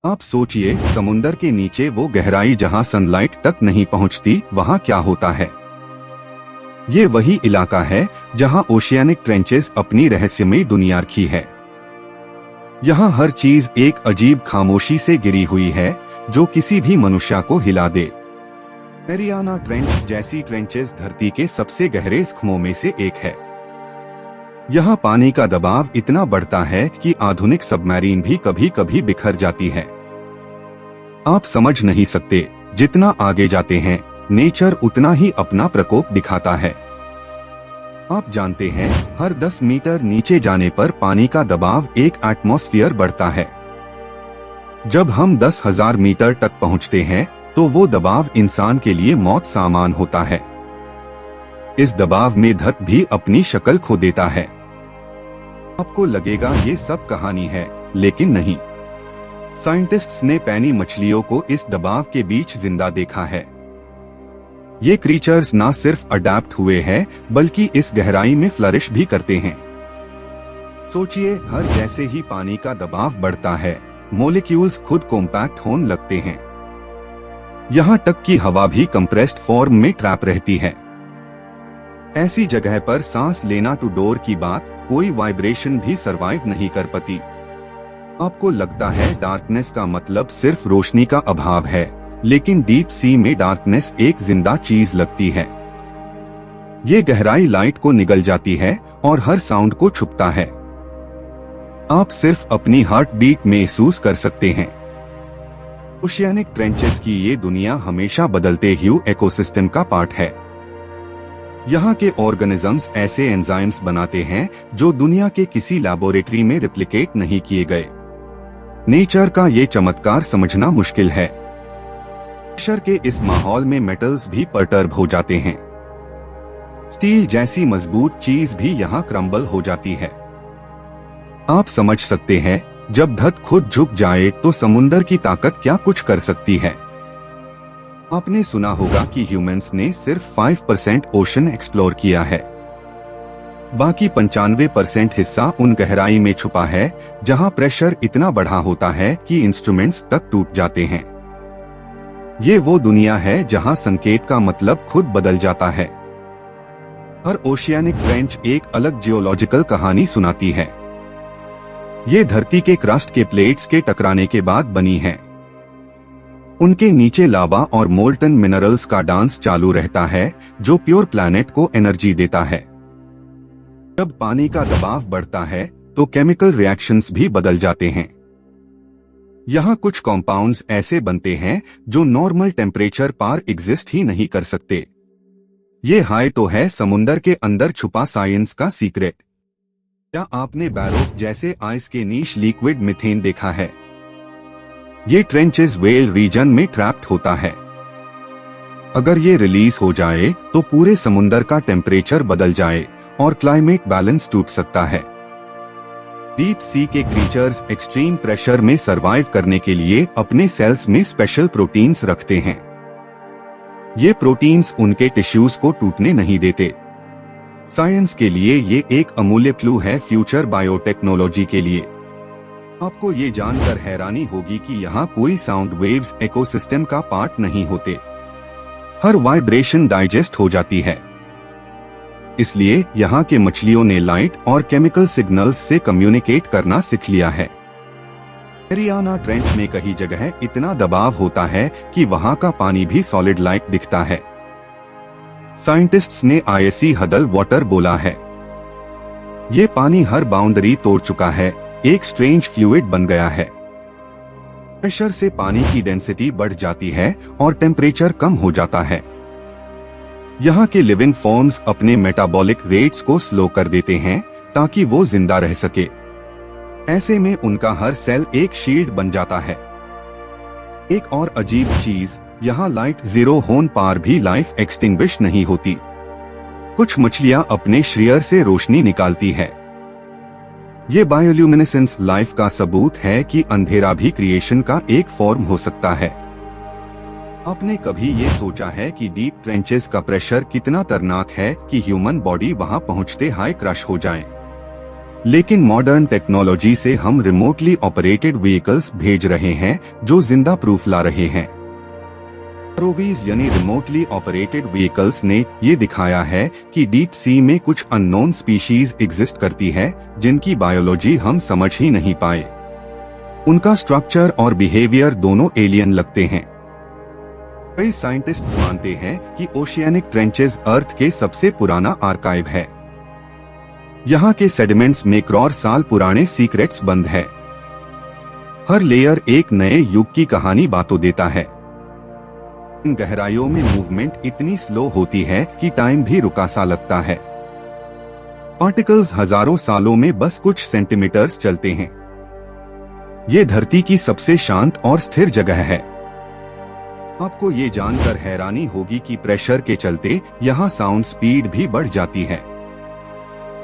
आप सोचिए, समुंदर के नीचे वो गहराई जहां सनलाइट तक नहीं पहुंचती, वहां क्या होता है। ये वही इलाका है जहां ओशियानिक ट्रेंचेस अपनी रहस्यमयी दुनिया रखी है। यहाँ हर चीज एक अजीब खामोशी से गिरी हुई है जो किसी भी मनुष्य को हिला दे। मैरियाना ट्रेंच जैसी ट्रेंचेस धरती के सबसे गहरे खम्भों में से एक है। यहाँ पानी का दबाव इतना बढ़ता है कि आधुनिक सबमरीन भी कभी कभी बिखर जाती है। आप समझ नहीं सकते, जितना आगे जाते हैं नेचर उतना ही अपना प्रकोप दिखाता है। आप जानते हैं, हर 10 मीटर नीचे जाने पर पानी का दबाव 1 एटमॉस्फेयर बढ़ता है। जब हम 10,000 मीटर तक पहुंचते हैं तो वो दबाव इंसान के लिए मौत सामान होता है। इस दबाव में धरती भी अपनी शक्ल खो देता है। आपको लगेगा ये सब कहानी है, लेकिन नहीं। साइंटिस्ट्स ने पैनी मछलियों को इस दबाव के बीच जिंदा देखा है। ये क्रीचर्स ना सिर्फ अडैप्ट हुए हैं बल्कि इस गहराई में फ्लरिश भी करते हैं। सोचिए, हर जैसे ही पानी का दबाव बढ़ता है मॉलिक्यूल्स खुद कॉम्पैक्ट होने लगते हैं। यहाँ तक कि हवा भी कंप्रेस्ड फॉर्म में ट्रैप रहती है। ऐसी जगह पर सांस लेना टू डोर की बात, कोई वाइब्रेशन भी सरवाइव नहीं कर पाती। आपको लगता है डार्कनेस का मतलब सिर्फ रोशनी का अभाव है, लेकिन डीप सी में डार्कनेस एक जिंदा चीज लगती है। ये गहराई लाइट को निगल जाती है और हर साउंड को छुपता है। आप सिर्फ अपनी हार्ट बीट महसूस कर सकते हैं। ओशियानिक ट्रेंचेस की ये दुनिया हमेशा बदलते हुए इकोसिस्टम का पार्ट है। यहाँ के ऑर्गेनिजम्स ऐसे एंजाइम्स बनाते हैं जो दुनिया के किसी लैबोरेटरी में रिप्लिकेट नहीं किए गए। नेचर का ये चमत्कार समझना मुश्किल है। प्रेशर के इस माहौल में मेटल्स भी परटर्ब हो जाते हैं। स्टील जैसी मजबूत चीज भी यहाँ क्रम्बल हो जाती है। आप समझ सकते हैं, जब धरती खुद झुक जाए तो समुंदर की ताकत क्या कुछ कर सकती है। आपने सुना होगा कि ह्यूमंस ने सिर्फ 5% ओशन एक्सप्लोर किया है। बाकी 95% हिस्सा उन गहराई में छुपा है जहां प्रेशर इतना बढ़ा होता है कि इंस्ट्रूमेंट्स तक टूट जाते हैं। ये वो दुनिया है जहां संकेत का मतलब खुद बदल जाता है। हर ओशियानिक ट्रेंच एक अलग जियोलॉजिकल कहानी सुनाती है। ये धरती के क्रस्ट के प्लेट्स के टकराने के बाद बनी है। उनके नीचे लावा और मोल्टन मिनरल्स का डांस चालू रहता है जो प्योर प्लैनेट को एनर्जी देता है। जब पानी का दबाव बढ़ता है तो केमिकल रिएक्शंस भी बदल जाते हैं। यहाँ कुछ कंपाउंड्स ऐसे बनते हैं जो नॉर्मल टेम्परेचर पर एग्जिस्ट ही नहीं कर सकते। ये हाय तो है समुंदर के अंदर छुपा साइंस का सीक्रेट। क्या आपने बैरोफ जैसे आइस के नीच लिक्विड मीथेन देखा है? ये ट्रेंचेस वेल रीजन में ट्रैप्ड होता है। अगर ये रिलीज हो जाए तो पूरे समुंदर का टेम्परेचर बदल जाए और क्लाइमेट बैलेंस टूट सकता है। डीप सी के क्रीचर्स एक्सट्रीम प्रेशर में सरवाइव करने के लिए अपने सेल्स में स्पेशल प्रोटीन्स रखते हैं। ये प्रोटीन्स उनके टिश्यूज को टूटने नहीं देते। साइंस के लिए ये एक अमूल्य क्लू है फ्यूचर बायोटेक्नोलॉजी के लिए। आपको ये जानकर हैरानी होगी कि यहाँ कोई साउंड वेव्स इकोसिस्टम का पार्ट नहीं होते। हर वाइब्रेशन डाइजेस्ट हो जाती है। इसलिए यहाँ के मछलियों ने लाइट और केमिकल सिग्नल्स से कम्युनिकेट करना सीख लिया है। मैरियाना ट्रेंच में कई जगह इतना दबाव होता है कि वहाँ का पानी भी सॉलिड लाइक दिखता है। साइंटिस्ट्स ने आईसी हडल वाटर बोला है। ये पानी हर बाउंड्री तोड़ चुका है, एक स्ट्रेंज फ्लूइड बन गया है। प्रेशर से पानी की डेंसिटी बढ़ जाती है और टेम्परेचर कम हो जाता है। यहाँ के लिविंग फॉर्म्स अपने मेटाबॉलिक रेट्स को स्लो कर देते हैं ताकि वो जिंदा रह सके। ऐसे में उनका हर सेल एक शील्ड बन जाता है। एक और अजीब चीज, यहाँ लाइट जीरो होने पर भी लाइफ एक्सटिंग्विश नहीं होती। कुछ मछलियाँ अपने श्रीयर से रोशनी निकालती है। ये बायोल्यूमिनेसेंस लाइफ का सबूत है कि अंधेरा भी क्रिएशन का एक फॉर्म हो सकता है। आपने कभी ये सोचा है कि डीप ट्रेंचेस का प्रेशर कितना दर्दनाक है कि ह्यूमन बॉडी वहां पहुंचते हाई क्रश हो जाए? लेकिन मॉडर्न टेक्नोलॉजी से हम रिमोटली ऑपरेटेड व्हीकल्स भेज रहे हैं जो जिंदा प्रूफ ला रहे हैं। आरओवीज यानी रिमोटली ऑपरेटेड व्हीकल्स ने ये दिखाया है कि डीप सी में कुछ अननोन स्पीशीज एग्जिस्ट करती है जिनकी बायोलॉजी हम समझ ही नहीं पाए। उनका स्ट्रक्चर और बिहेवियर दोनों एलियन लगते हैं। कई साइंटिस्ट्स मानते हैं कि ओशियानिक ट्रेंचेस अर्थ के सबसे पुराना आर्काइव है। यहाँ के सेडिमेंट्स में करोड़ साल पुराने सीक्रेट्स बंद है। हर लेयर एक नए युग की कहानी बातों देता है। इन गहराइयों में मूवमेंट इतनी स्लो होती है कि टाइम भी रुका सा लगता है। पार्टिकल्स हजारों सालों में बस कुछ सेंटीमीटर्स चलते हैं। ये धरती की सबसे शांत और स्थिर जगह है। आपको ये जानकर हैरानी होगी कि प्रेशर के चलते यहाँ साउंड स्पीड भी बढ़ जाती है।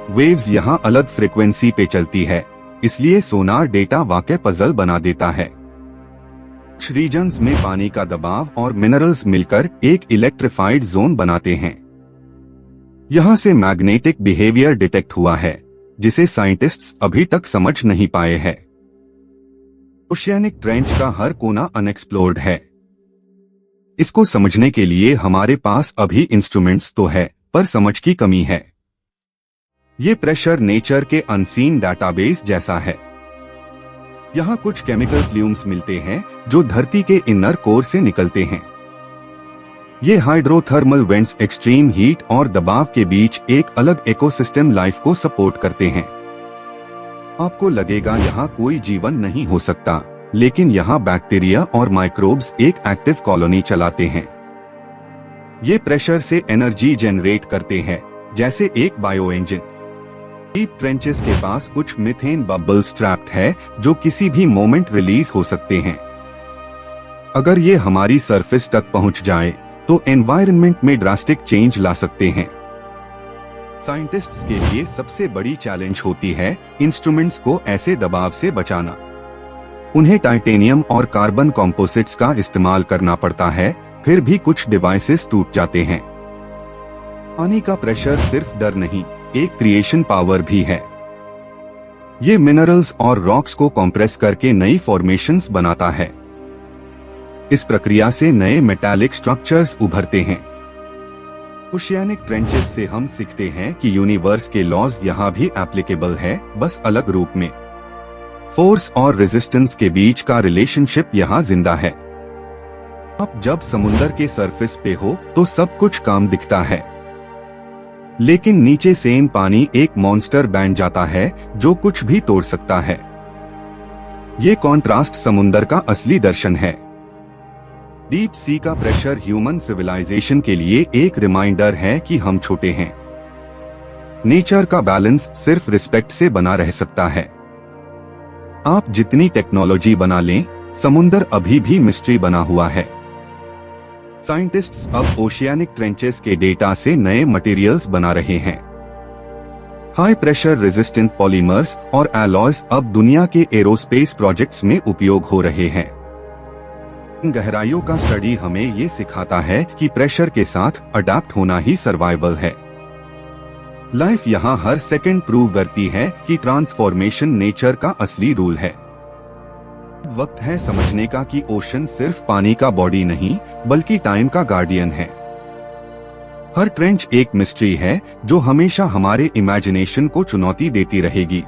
वेव्स यहाँ अलग फ्रीक्वेंसी पे चलती है, इसलिए सोनार डेटा वाकई पजल बना देता है। कुछ रीजन्स में पानी का दबाव और मिनरल्स मिलकर एक इलेक्ट्रिफाइड जोन बनाते हैं। यहाँ से मैग्नेटिक बिहेवियर डिटेक्ट हुआ है, जिसे साइंटिस्ट्स अभी तक समझ नहीं पाए हैं। ओशियानिक ट्रेंच का हर कोना अनएक्सप्लोर्ड है। इसको समझने के लिए हमारे पास अभी इंस्ट्रूमेंट्स तो है, पर समझ की कमी है। ये प्रेशर नेचर के अनसीन डाटाबेस जैसा है। यहाँ कुछ केमिकल प्ल्यूम्स मिलते हैं जो धरती के इनर कोर से निकलते हैं। ये हाइड्रोथर्मल वेंट्स एक्सट्रीम हीट और दबाव के बीच एक अलग इकोसिस्टम लाइफ को सपोर्ट करते हैं। आपको लगेगा यहाँ कोई जीवन नहीं हो सकता, लेकिन यहाँ बैक्टीरिया और माइक्रोब्स एक एक्टिव कॉलोनी चलाते हैं। ये प्रेशर से एनर्जी जनरेट करते हैं, जैसे एक बायो इंजन। डीप ट्रेंचेस के पास कुछ मीथेन बबल्स ट्रैप्ड है जो किसी भी मोमेंट रिलीज हो सकते हैं। अगर ये हमारी सरफेस तक पहुंच जाए तो एनवायरनमेंट में ड्रास्टिक चेंज ला सकते हैं। साइंटिस्ट्स के लिए सबसे बड़ी चैलेंज होती है इंस्ट्रूमेंट्स को ऐसे दबाव से बचाना। उन्हें टाइटेनियम और कार्बन कॉम्पोजिट्स का इस्तेमाल करना पड़ता है, फिर भी कुछ डिवाइसेस टूट जाते हैं। पानी का प्रेशर सिर्फ डर नहीं, एक क्रिएशन पावर भी है। ये मिनरल्स और रॉक्स को कंप्रेस करके नई फॉर्मेशंस बनाता है। इस प्रक्रिया से नए मेटालिक स्ट्रक्चर्स उभरते हैं। ओशियानिक ट्रेंचेस से हम सीखते हैं कि यूनिवर्स के लॉज यहाँ भी एप्लीकेबल है, बस अलग रूप में। फोर्स और रेजिस्टेंस के बीच का रिलेशनशिप यहाँ जिंदा है। अब जब समुंदर के सरफेस पे हो तो सब कुछ काम दिखता है, लेकिन नीचे सेम पानी एक मॉन्स्टर बन जाता है जो कुछ भी तोड़ सकता है। ये कॉन्ट्रास्ट समुंदर का असली दर्शन है। डीप सी का प्रेशर ह्यूमन सिविलाइजेशन के लिए एक रिमाइंडर है कि हम छोटे हैं। नेचर का बैलेंस सिर्फ रिस्पेक्ट से बना रह सकता है। आप जितनी टेक्नोलॉजी बना लें, समुंदर अभी भी मिस्ट्री बना हुआ है। साइंटिस्ट्स अब ओशियानिक ट्रेंचेस के डेटा से नए मटेरियल्स बना रहे हैं। हाई प्रेशर रेजिस्टेंट पॉलीमर्स और एलॉयज अब दुनिया के एरोस्पेस प्रोजेक्ट्स में उपयोग हो रहे हैं। गहराइयों का स्टडी हमें ये सिखाता है कि प्रेशर के साथ अडैप्ट होना ही सर्वाइवल है। लाइफ यहाँ हर सेकंड प्रूव करती है कि ट्रांसफॉर्मेशन नेचर का असली रूल है। वक्त है समझने का कि ओशन सिर्फ पानी का बॉडी नहीं, बल्कि टाइम का गार्डियन है। हर ट्रेंच एक मिस्ट्री है जो हमेशा हमारे इमेजिनेशन को चुनौती देती रहेगी।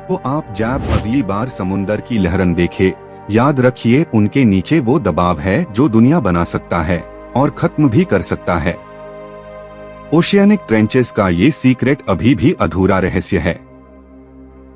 तो आप जब अगली बार समुंदर की लहरन देखे, याद रखिए उनके नीचे वो दबाव है जो दुनिया बना सकता है और खत्म भी कर सकता है। ओशियानिक ट्रेंचेस का ये सीक्रेट अभी भी अधूरा रहस्य है।